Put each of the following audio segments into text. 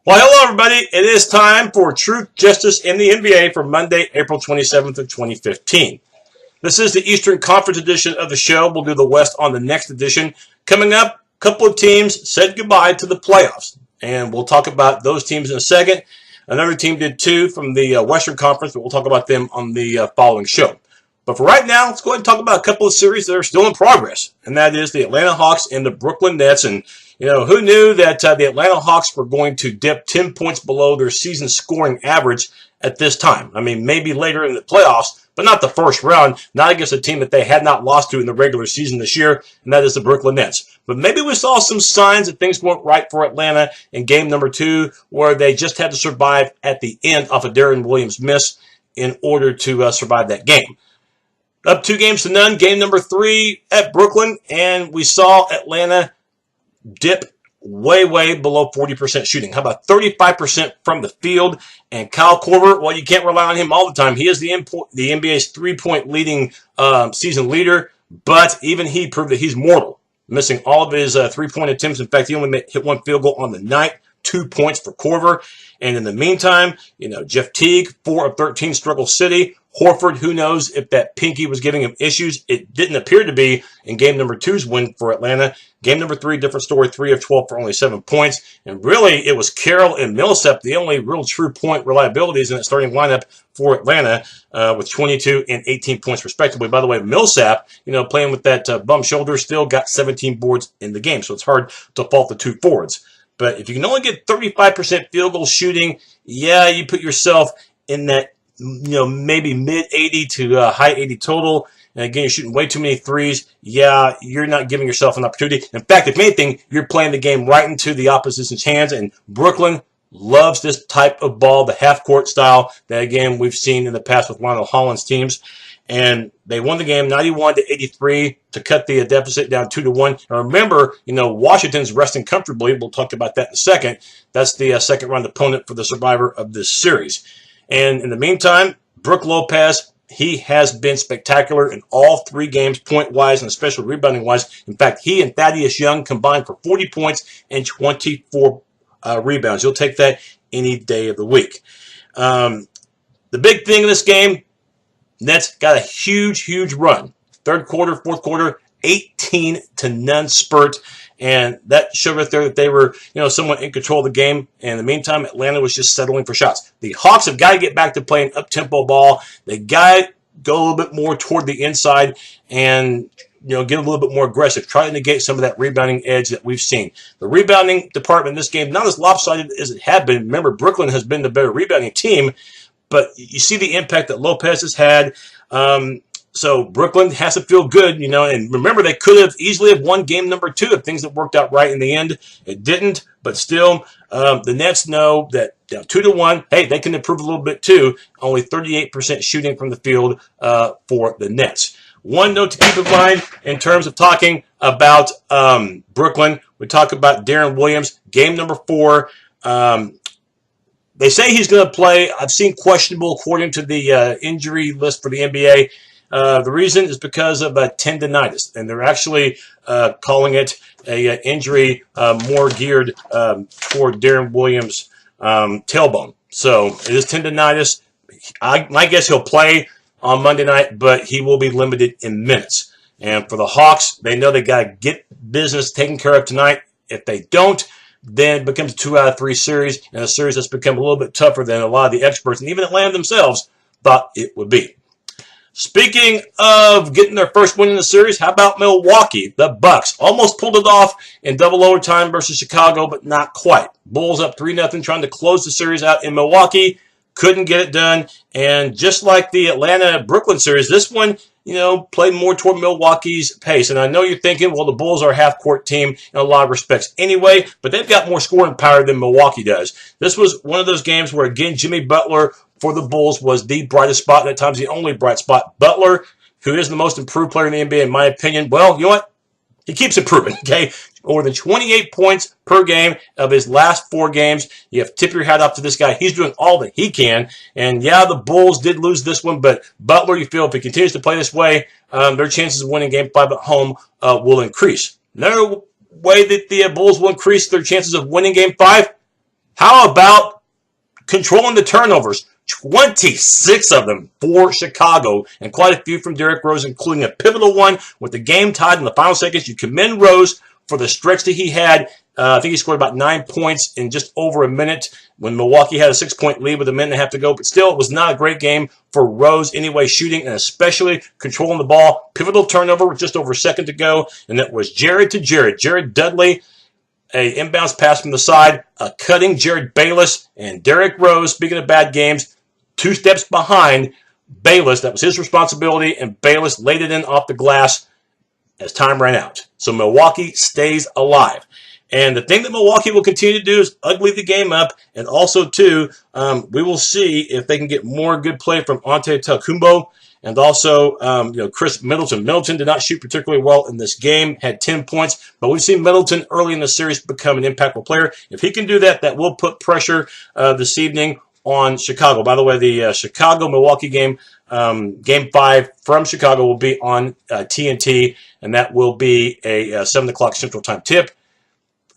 Well, hello, everybody. It is time for Truth, Justice in the NBA for Monday, April 27th of 2015. This is the Eastern Conference edition of the show. We'll do the West on the next edition. Coming up, a couple of teams said goodbye to the playoffs, and we'll talk about those teams in a second. Another team did too from the Western Conference, but we'll talk about them on the following show. But for right now, let's go ahead and talk about a couple of series that are still in progress, and that is the Atlanta Hawks and the Brooklyn Nets. And who knew that the Atlanta Hawks were going to dip 10 points below their season scoring average at this time? I mean, maybe later in the playoffs, but not the first round, not against a team that they had not lost to in the regular season this year, and that is the Brooklyn Nets. But maybe we saw some signs that things weren't right for Atlanta in game number 2, where they just had to survive at the end off a Deron Williams miss in order to survive that game. Up 2-0. Game number 3 at Brooklyn, and we saw Atlanta dip way below 40% shooting. How about 35% from the field? And Kyle Korver, well, you can't rely on him all the time. He is the NBA's three-point leading season leader, but even he proved that he's mortal, missing all of his three-point attempts. In fact, he only hit one field goal on the night, 2 points for Korver. And in the meantime, Jeff Teague, 4 of 13, struggle city. Horford, who knows if that pinky was giving him issues. It didn't appear to be in game number 2's win for Atlanta. Game number 3, different story, 3 of 12 for only 7 points. And really, it was Carroll and Millsap, the only real true point reliabilities in that starting lineup for Atlanta, with 22 and 18 points respectively. By the way, Millsap, playing with that bum shoulder, still got 17 boards in the game. So it's hard to fault the two forwards. But if you can only get 35% field goal shooting, yeah, you put yourself in that maybe mid-80 to high 80 total. And again, you're shooting way too many threes. Yeah, you're not giving yourself an opportunity. In fact, if anything, you're playing the game right into the opposition's hands. And Brooklyn loves this type of ball, the half-court style that, again, we've seen in the past with Ronald Holland's teams. And they won the game 91-83 to cut the deficit down 2-1. And remember, Washington's resting comfortably. We'll talk about that in a second. That's the second round opponent for the survivor of this series. And in the meantime, Brook Lopez, he has been spectacular in all 3 games, point-wise and especially rebounding-wise. In fact, he and Thaddeus Young combined for 40 points and 24 rebounds. You'll take that any day of the week. The big thing in this game, Nets got a huge run. Third quarter, fourth quarter, 18-0 spurt. And that showed right there that they were, somewhat in control of the game. And in the meantime, Atlanta was just settling for shots. The Hawks have got to get back to playing up-tempo ball. They got to go a little bit more toward the inside and, get a little bit more aggressive. Try to negate some of that rebounding edge that we've seen. The rebounding department in this game, not as lopsided as it had been. Remember, Brooklyn has been the better rebounding team. But you see the impact that Lopez has had. So Brooklyn has to feel good, and remember, they could have easily have won game number 2 if things had worked out right in the end. It didn't, but still, the Nets know that down 2-1, hey, they can improve a little bit too. Only 38% shooting from the field for the Nets. One note to keep in mind in terms of talking about Brooklyn, we talk about Deron Williams, game number 4. They say he's going to play. I've seen questionable according to the injury list for the NBA. The reason is because of tendonitis, and they're actually calling it a injury more geared toward Deron Williams' tailbone. So it is tendonitis. My guess he'll play on Monday night, but he will be limited in minutes. And for the Hawks, they know they got to get business taken care of tonight. If they don't, then it becomes a 2 out of 3 series, and a series that's become a little bit tougher than a lot of the experts and even Atlanta themselves thought it would be. Speaking of getting their first win in the series, how about Milwaukee? The Bucks almost pulled it off in double overtime versus Chicago, but not quite. Bulls up 3-0, trying to close the series out in Milwaukee. Couldn't get it done. And just like the Atlanta-Brooklyn series, this one, played more toward Milwaukee's pace. And I know you're thinking, well, the Bulls are a half-court team in a lot of respects anyway, but they've got more scoring power than Milwaukee does. This was one of those games where, again, Jimmy Butler for the Bulls was the brightest spot, and at times the only bright spot. Butler, who is the most improved player in the NBA, in my opinion, well, you know what? He keeps improving, okay? More than 28 points per game of his last 4 games. You have to tip your hat off to this guy. He's doing all that he can. And, yeah, the Bulls did lose this one, but Butler, you feel, if he continues to play this way, their chances of winning Game 5 at home will increase. Another way that the Bulls will increase their chances of winning Game 5, How about controlling the turnovers? 26 of them for Chicago, and quite a few from Derrick Rose, including a pivotal one with the game tied in the final seconds. You commend Rose for the stretch that he had. I think he scored about 9 points in just over a minute when Milwaukee had a 6-point lead with a minute and a half to go. But still, it was not a great game for Rose anyway, shooting and especially controlling the ball. Pivotal turnover with just over a second to go, and that was Jerred to Jered. Jerred Dudley, a inbounds pass from the side, a cutting Jerred Bayless, and Derrick Rose, speaking of bad games, 2 steps behind Bayless. That was his responsibility, and Bayless laid it in off the glass as time ran out. So Milwaukee stays alive. And the thing that Milwaukee will continue to do is ugly the game up, and also, too, we will see if they can get more good play from Antetokounmpo, and also, Chris Middleton. Middleton did not shoot particularly well in this game, had 10 points, but we've seen Middleton early in the series become an impactful player. If he can do that, that will put pressure this evening on Chicago. By the way, the Chicago-Milwaukee game, Game 5 from Chicago, will be on TNT, and that will be a 7 o'clock Central Time tip.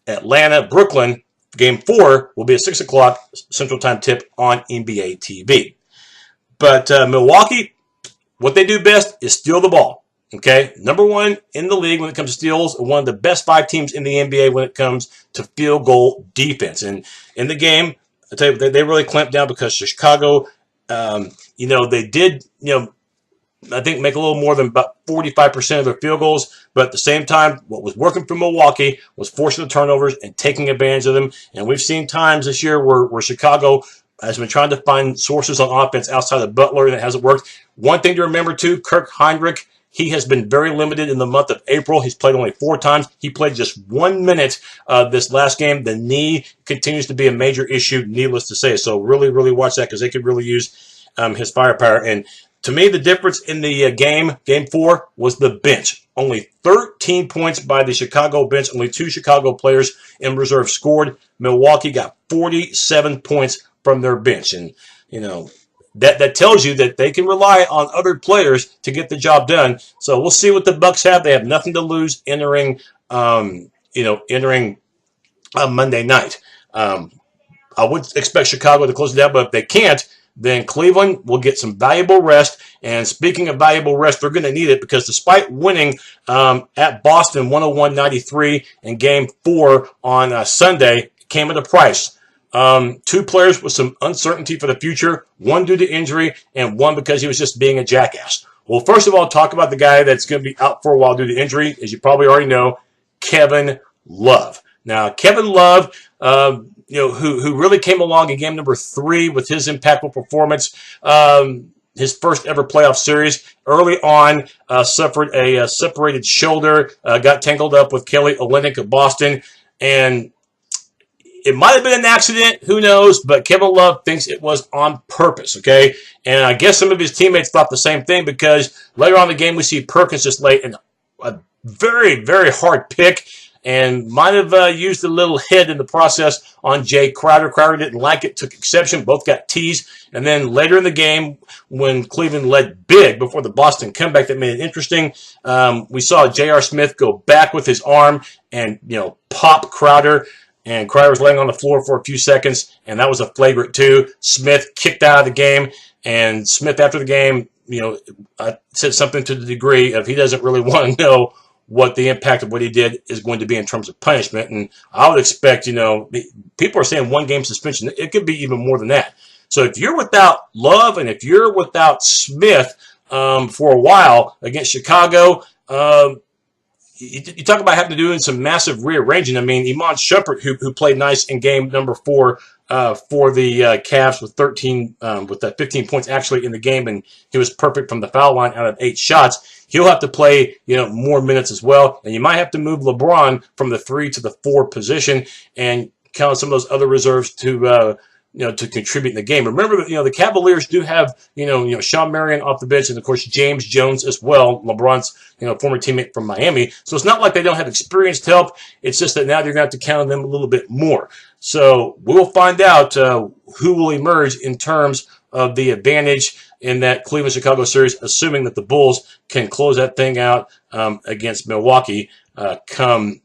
Atlanta-Brooklyn, Game 4, will be at 6 o'clock Central Time tip on NBATV. But Milwaukee, what they do best is steal the ball. Okay, number 1 in the league when it comes to steals, one of the best 5 teams in the NBA when it comes to field goal defense. And in the game, I tell you, they really clamped down because Chicago, they did, I think make a little more than about 45% of their field goals. But at the same time, what was working for Milwaukee was forcing the turnovers and taking advantage of them. And we've seen times this year where Chicago has been trying to find sources on offense outside of Butler, and it hasn't worked. One thing to remember, too, Kirk Heinrich, he has been very limited in the month of April. He's played only 4 times. He played just 1 minute this last game. The knee continues to be a major issue, needless to say. So really, really watch that because they could really use his firepower. And to me, the difference in the Game 4, was the bench. Only 13 points by the Chicago bench. Only 2 Chicago players in reserve scored. Milwaukee got 47 points from their bench. And, that tells you that they can rely on other players to get the job done. So we'll see what the Bucks have. They have nothing to lose entering Monday night. I would expect Chicago to close it down, but if they can't, then Cleveland will get some valuable rest. And speaking of valuable rest, they're going to need it because despite winning at Boston 101-93 in Game 4 on Sunday, it came at a price. 2 players with some uncertainty for the future, 1 due to injury and 1 because he was just being a jackass. Well, first of all, talk about the guy that's going to be out for a while due to injury. As you probably already know, Kevin Love. Now, Kevin Love, who really came along in game number 3 with his impactful performance, his first ever playoff series. Early on, suffered a separated shoulder, got tangled up with Kelly Olynyk of Boston, and it might have been an accident, who knows, but Kevin Love thinks it was on purpose, okay? And I guess some of his teammates thought the same thing because later on in the game we see Perkins just lay in a very, very hard pick and might have used a little head in the process on Jay Crowder. Crowder didn't like it, took exception, both got teased. And then later in the game, when Cleveland led big before the Boston comeback that made it interesting, we saw J.R. Smith go back with his arm and, pop Crowder. And Crowder was laying on the floor for a few seconds, and that was a flagrant 2. Smith kicked out of the game, and Smith after the game, said something to the degree of he doesn't really want to know what the impact of what he did is going to be in terms of punishment. And I would expect, people are saying 1 game suspension. It could be even more than that. So if you're without Love and if you're without Smith for a while against Chicago, you talk about having to do some massive rearranging. I mean, Iman Shumpert, who played nice in game number 4 for the Cavs with 15 points actually in the game, and he was perfect from the foul line out of 8 shots. He'll have to play, more minutes as well, and you might have to move LeBron from the 3 to the 4 position and count some of those other reserves to contribute in the game. Remember that, the Cavaliers do have, Sean Marion off the bench and, of course, James Jones as well, LeBron's, former teammate from Miami. So it's not like they don't have experienced help. It's just that now you're going to have to count on them a little bit more. So we'll find out who will emerge in terms of the advantage in that Cleveland-Chicago series, assuming that the Bulls can close that thing out against Milwaukee come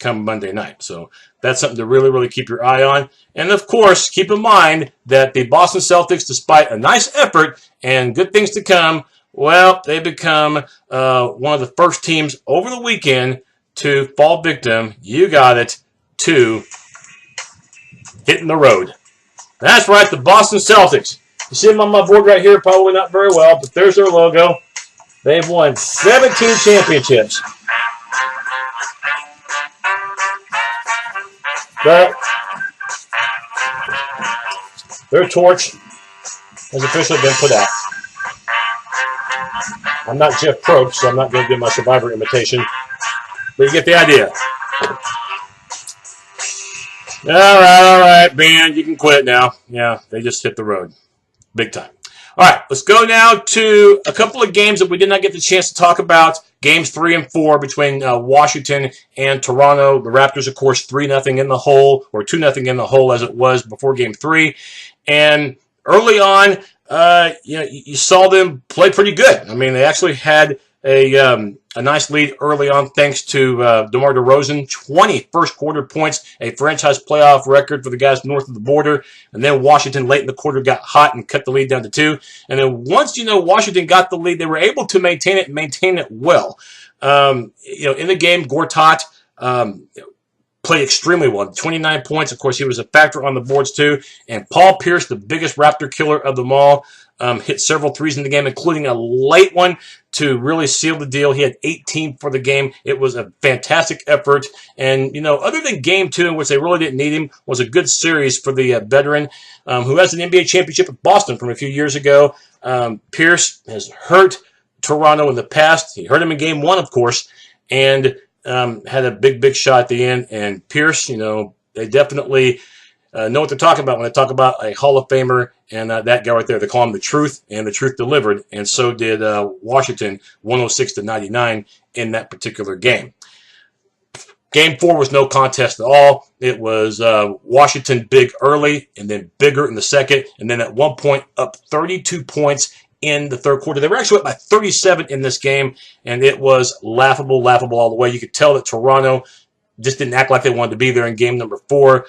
Monday night. So That's something to really, really keep your eye on. And, of course, keep in mind that the Boston Celtics, despite a nice effort and good things to come, well, they become one of the first teams over the weekend to fall victim, you got it, to hitting the road. That's right, the Boston Celtics. You see them on my board right here, probably not very well, but there's their logo. They've won 17 championships. But their torch has officially been put out. I'm not Jeff Probst, so I'm not going to do my Survivor imitation. But you get the idea. All right, band, you can quit now. Yeah, they just hit the road. Big time. All right, let's go now to a couple of games that we did not get the chance to talk about. Games 3 and 4 between Washington and Toronto. The Raptors, of course, 3-0 in the hole, or 2-0 in the hole as it was before Game 3. And early on, you saw them play pretty good. I mean, they actually had a nice lead early on thanks to DeMar DeRozan. 20 first-quarter points, a franchise playoff record for the guys north of the border. And then Washington late in the quarter got hot and cut the lead down to 2. And then once, Washington got the lead, they were able to maintain it and maintain it well. In the game, Gortat played extremely well. 29 points. Of course, he was a factor on the boards, too. And Paul Pierce, the biggest Raptor killer of them all, hit several threes in the game, including a late one to really seal the deal. He had 18 for the game. It was a fantastic effort. And, other than Game 2, in which they really didn't need him, was a good series for the veteran who has an NBA championship with Boston from a few years ago. Pierce has hurt Toronto in the past. He hurt him in Game 1, of course, and had a big shot at the end. And Pierce, they definitely know what they're talking about when they talk about a Hall of Famer and that guy right there. They call him the Truth, and the Truth delivered. And so did Washington, 106-99 in that particular game. Game 4 was no contest at all. It was Washington big early and then bigger in the second, and then at one point up 32 points in the third quarter. They were actually up by 37 in this game, and it was laughable all the way. You could tell that Toronto just didn't act like they wanted to be there in game number 4.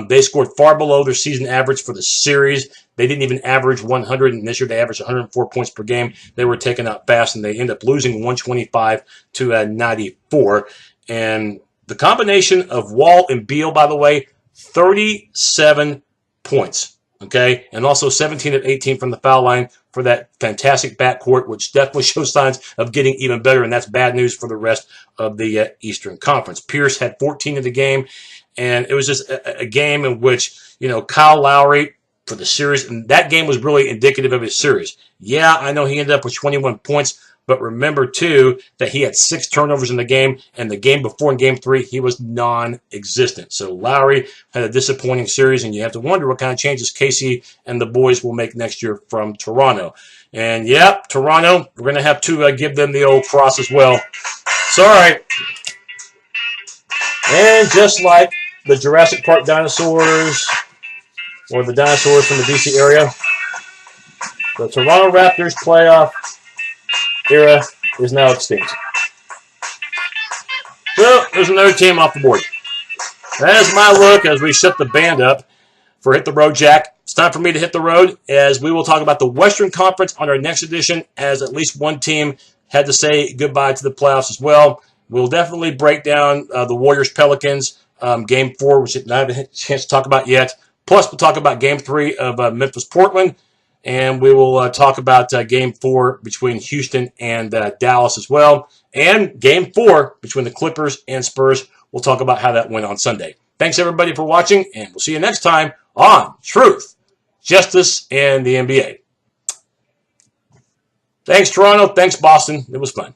They scored far below their season average for the series. They didn't even average 100, and this year they averaged 104 points per game. They were taken out fast, and they ended up losing 125 to 94. And the combination of Wall and Beal, by the way, 37 points, okay? And also 17 of 18 from the foul line for that fantastic backcourt, which definitely shows signs of getting even better, and that's bad news for the rest of the Eastern Conference. Pierce had 14 in the game, and it was just a game in which, Kyle Lowry for the series, and that game was really indicative of his series. Yeah, I know he ended up with 21 points, but remember, too, that he had 6 turnovers in the game, and the game before in Game 3, he was non-existent. So Lowry had a disappointing series, and you have to wonder what kind of changes Casey and the boys will make next year from Toronto. And, yeah, Toronto, we're going to have to give them the old cross as well. Sorry. And just like the Jurassic Park dinosaurs, or the dinosaurs from the D.C. area, the Toronto Raptors playoff era is now extinct. So, there's another team off the board. That is my look as we shut the band up for Hit the Road, Jack. It's time for me to hit the road as we will talk about the Western Conference on our next edition, as at least one team had to say goodbye to the playoffs as well. We'll definitely break down the Warriors-Pelicans Game 4, which I haven't had a chance to talk about yet. Plus, we'll talk about Game 3 of Memphis-Portland. And we will talk about Game 4 between Houston and Dallas as well. And Game 4 between the Clippers and Spurs. We'll talk about how that went on Sunday. Thanks, everybody, for watching. And we'll see you next time on Truth, Justice, and the NBA. Thanks, Toronto. Thanks, Boston. It was fun.